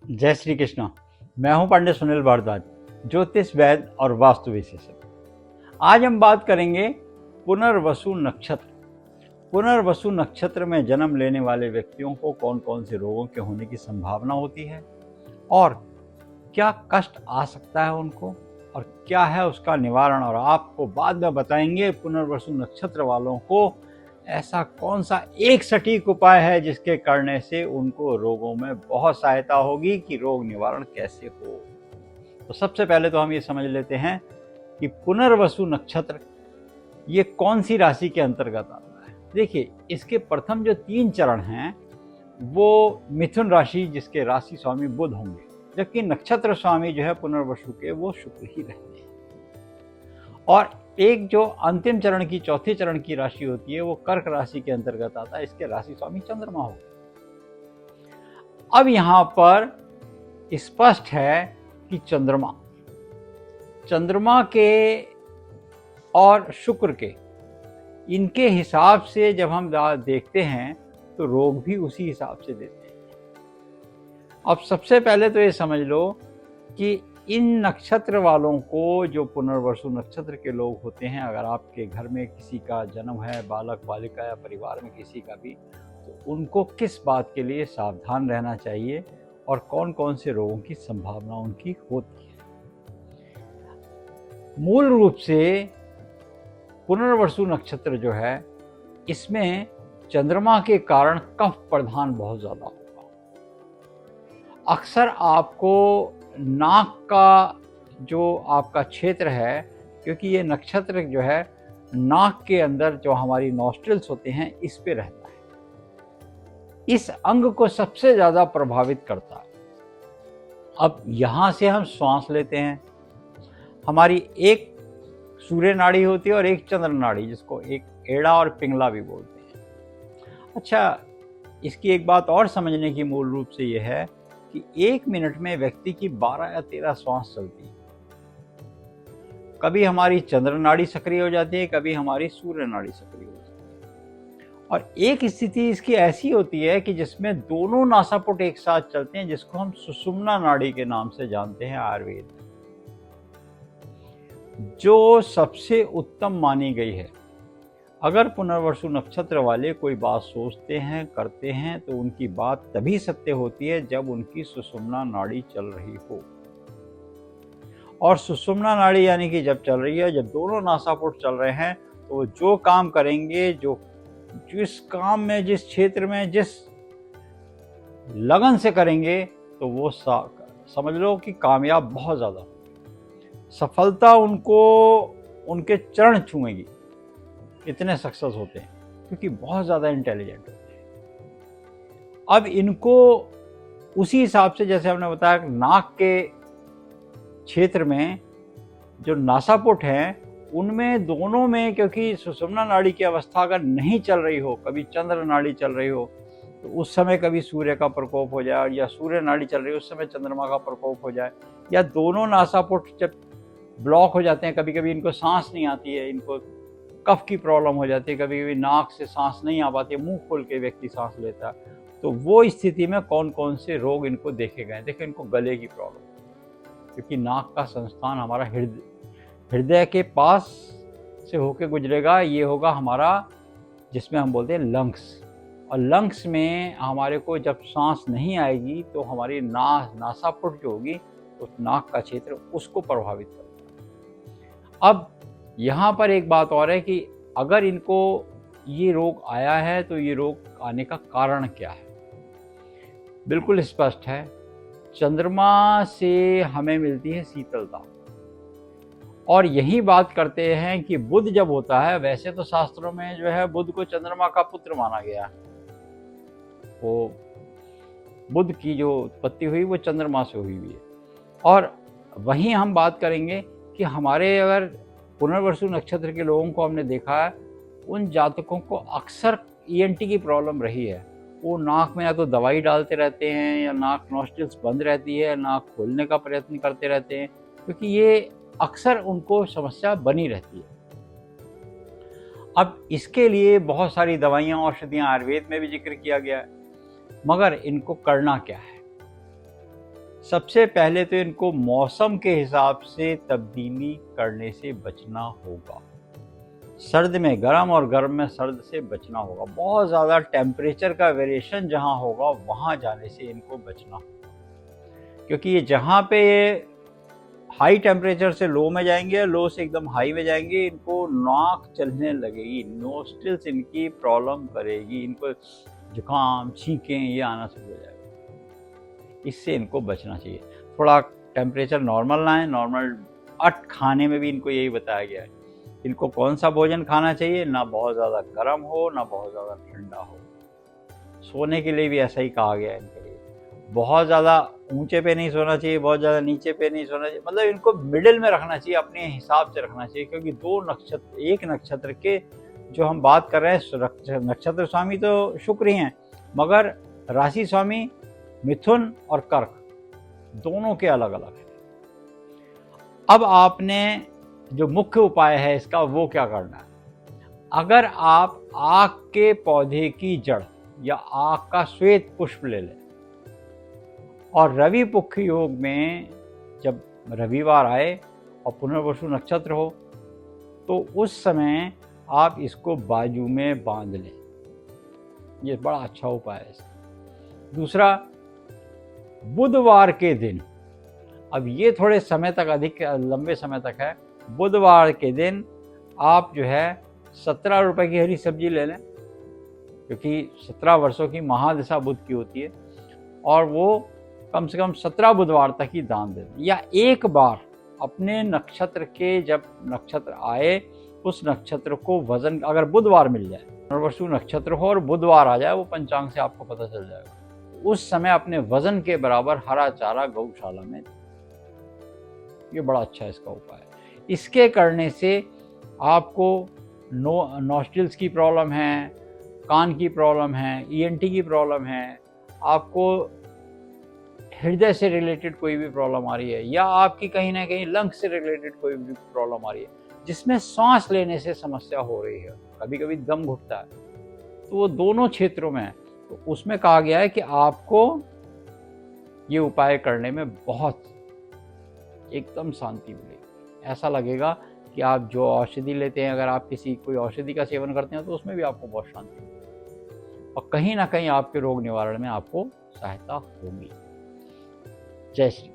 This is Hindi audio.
जय श्री कृष्ण। मैं हूं पंडित सुनील भारद्वाज, ज्योतिष वैद्य और वास्तु विशेषज्ञ। आज हम बात करेंगे पुनर्वसु नक्षत्र। पुनर्वसु नक्षत्र में जन्म लेने वाले व्यक्तियों को कौन कौन से रोगों के होने की संभावना होती है और क्या कष्ट आ सकता है उनको और क्या है उसका निवारण। और आपको बाद में बताएंगे पुनर्वसु नक्षत्र वालों को ऐसा कौन सा एक सटीक उपाय है जिसके करने से उनको रोगों में बहुत सहायता होगी कि रोग निवारण कैसे हो। तो सबसे पहले तो हम ये समझ लेते हैं कि पुनर्वसु नक्षत्र ये कौन सी राशि के अंतर्गत आता है। देखिए, इसके प्रथम जो 3 चरण हैं वो मिथुन राशि, जिसके राशि स्वामी बुध होंगे, जबकि नक्षत्र स्वामी जो है पुनर्वसु के वो शुक्र ही रहते हैं। और एक जो अंतिम चरण की चौथे चरण की राशि होती है वो कर्क राशि के अंतर्गत आता है, इसके राशि स्वामी चंद्रमा हो। अब यहां पर स्पष्ट है कि चंद्रमा के और शुक्र के इनके हिसाब से जब हम देखते हैं तो रोग भी उसी हिसाब से देते हैं। अब सबसे पहले तो ये समझ लो कि इन नक्षत्र वालों को, जो पुनर्वसु नक्षत्र के लोग होते हैं, अगर आपके घर में किसी का जन्म है, बालक बालिका या परिवार में किसी का भी, तो उनको किस बात के लिए सावधान रहना चाहिए और कौन कौन से रोगों की संभावना उनकी होती है। मूल रूप से पुनर्वसु नक्षत्र जो है, इसमें चंद्रमा के कारण कफ प्रधान बहुत ज्यादा होगा। अक्सर आपको नाक का जो आपका क्षेत्र है, क्योंकि ये नक्षत्र जो है नाक के अंदर जो हमारी नॉस्ट्रिल्स होते हैं इस पे रहता है, इस अंग को सबसे ज्यादा प्रभावित करता है। अब यहां से हम श्वास लेते हैं, हमारी एक सूर्य नाड़ी होती है और एक चंद्र नाड़ी, जिसको एक एड़ा और पिंगला भी बोलते हैं। अच्छा, इसकी एक बात और समझने की मूल रूप से यह है कि 1 मिनट में व्यक्ति की 12 या 13 श्वास चलती है। कभी हमारी चंद्र नाड़ी सक्रिय हो जाती है, कभी हमारी सूर्य नाड़ी सक्रिय हो जाती है। और एक स्थिति इसकी ऐसी होती है कि जिसमें दोनों नासापुट एक साथ चलते हैं, जिसको हम सुषुम्ना नाड़ी के नाम से जानते हैं आयुर्वेद में, जो सबसे उत्तम मानी गई है। अगर पुनर्वसु नक्षत्र वाले कोई बात सोचते हैं, करते हैं, तो उनकी बात तभी सत्य होती है जब उनकी सुषुम्ना नाड़ी चल रही हो। और सुषुम्ना नाड़ी यानी कि जब चल रही है, जब दोनों नासापुट चल रहे हैं, तो वो जो काम करेंगे, जिस काम में, जिस क्षेत्र में, जिस लगन से करेंगे, तो वो समझ लो कि कामयाब बहुत ज्यादा, सफलता उनको उनके चरण छूएगी, इतने सक्सेस होते हैं, क्योंकि बहुत ज़्यादा इंटेलिजेंट होते हैं। अब इनको उसी हिसाब से, जैसे हमने बताया, नाक के क्षेत्र में जो नासापुट हैं उनमें दोनों में, क्योंकि सुषुम्ना नाड़ी की अवस्था अगर नहीं चल रही हो, कभी चंद्र नाड़ी चल रही हो तो उस समय कभी सूर्य का प्रकोप हो जाए, या सूर्य नाड़ी चल रही हो उस समय चंद्रमा का प्रकोप हो जाए, या दोनों नासापुट जब ब्लॉक हो जाते हैं, कभी कभी इनको सांस नहीं आती है, इनको कफ की प्रॉब्लम हो जाती है, कभी कभी नाक से सांस नहीं आ पाती, मुंह खोल के व्यक्ति सांस लेता है, तो वो स्थिति में कौन कौन से रोग इनको देखे गए। देखिए, इनको गले की प्रॉब्लम, क्योंकि नाक का संस्थान हमारा हृदय के पास से होके गुजरेगा, ये होगा हमारा, जिसमें हम बोलते हैं लंग्स। और लंग्स में हमारे को जब सांस नहीं आएगी तो हमारी नासापुट जो होगी, उस नाक का क्षेत्र, उसको प्रभावित करता है। अब यहाँ पर एक बात और है कि अगर इनको ये रोग आया है तो ये रोग आने का कारण क्या है। बिल्कुल स्पष्ट है, चंद्रमा से हमें मिलती है शीतलता। और यही बात करते हैं कि बुध जब होता है, वैसे तो शास्त्रों में जो है बुध को चंद्रमा का पुत्र माना गया है, वो बुध की जो उत्पत्ति हुई वो चंद्रमा से हुई हुई है। और वहीं हम बात करेंगे कि हमारे अगर पुनर्वसु नक्षत्र के लोगों को हमने देखा है, उन जातकों को अक्सर ENT की प्रॉब्लम रही है। वो नाक में या तो दवाई डालते रहते हैं, या नाक नॉस्ट्रिल्स बंद रहती है, नाक खोलने का प्रयत्न करते रहते हैं, क्योंकि ये अक्सर उनको समस्या बनी रहती है। अब इसके लिए बहुत सारी दवाइयाँ, औषधियाँ आयुर्वेद में भी जिक्र किया गया है, मगर इनको करना क्या है। सबसे पहले तो इनको मौसम के हिसाब से तब्दीली करने से बचना होगा। सर्द में गर्म और गर्म में सर्द से बचना होगा। बहुत ज़्यादा टेम्परेचर का वेरिएशन जहाँ होगा वहाँ जाने से इनको बचना होगा, क्योंकि ये जहाँ पे ये हाई टेम्परेचर से लो में जाएंगे, लो से एकदम हाई में जाएंगे, इनको नाक चलने लगेगी, नोस्ट्रिल्स इनकी प्रॉब्लम करेगी, इनको जुकाम छींकें ये आना शुरू हो जाएगा। इससे इनको बचना चाहिए। थोड़ा टेम्परेचर नॉर्मल लाएं। नॉर्मल खाने में भी इनको यही बताया गया है। इनको कौन सा भोजन खाना चाहिए, ना बहुत ज़्यादा गर्म हो ना बहुत ज़्यादा ठंडा हो। सोने के लिए भी ऐसा ही कहा गया है इनके लिए। बहुत ज़्यादा ऊंचे पे नहीं सोना चाहिए, बहुत ज़्यादा नीचे पे नहीं सोना चाहिए, मतलब इनको मिडिल में रखना चाहिए, अपने हिसाब से रखना चाहिए। क्योंकि दो नक्षत्र, एक नक्षत्र के जो हम बात कर रहे हैं, नक्षत्र स्वामी तो शुक्र ही हैं, मगर राशि स्वामी मिथुन और कर्क दोनों के अलग अलग हैं। अब आपने जो मुख्य उपाय है इसका वो क्या करना है। अगर आप आक के पौधे की जड़ या आक का श्वेत पुष्प ले लें और रवि पुख्य योग में जब रविवार आए और पुनर्वसु नक्षत्र हो तो उस समय आप इसको बाजू में बांध लें। ये बड़ा अच्छा उपाय है इसका। दूसरा, बुधवार के दिन, अब ये थोड़े समय तक, अधिक लंबे समय तक है। बुधवार के दिन आप जो है 17 रुपए की हरी सब्जी ले लें, क्योंकि 17 वर्षों की महादशा बुध की होती है, और वो कम से कम 17 बुधवार तक ही दान दे दें। या एक बार अपने नक्षत्र के, जब नक्षत्र आए उस नक्षत्र को वजन, अगर बुधवार मिल जाए, पुनर्वसु नक्षत्र हो और बुधवार आ जाए, वो पंचांग से आपको पता चल जाएगा, उस समय अपने वजन के बराबर हरा चारा गौशाला में। ये बड़ा अच्छा इसका उपाय है। इसके करने से आपको नॉस्ट्रिल्स की प्रॉब्लम है, कान की प्रॉब्लम है, ईएनटी की प्रॉब्लम है, आपको हृदय से रिलेटेड कोई भी प्रॉब्लम आ रही है, या आपकी कहीं ना कहीं लंग से रिलेटेड कोई भी प्रॉब्लम आ रही है, जिसमें सांस लेने से समस्या हो रही है, कभी कभी दम घुटता है, तो वो दोनों क्षेत्रों में है, तो उसमें कहा गया है कि आपको ये उपाय करने में बहुत एकदम शांति मिलेगी। ऐसा लगेगा कि आप जो औषधि लेते हैं, अगर आप कोई औषधि का सेवन करते हैं तो उसमें भी आपको बहुत शांति मिलेगी, और कहीं ना कहीं आपके रोग निवारण में आपको सहायता होगी। जय श्री।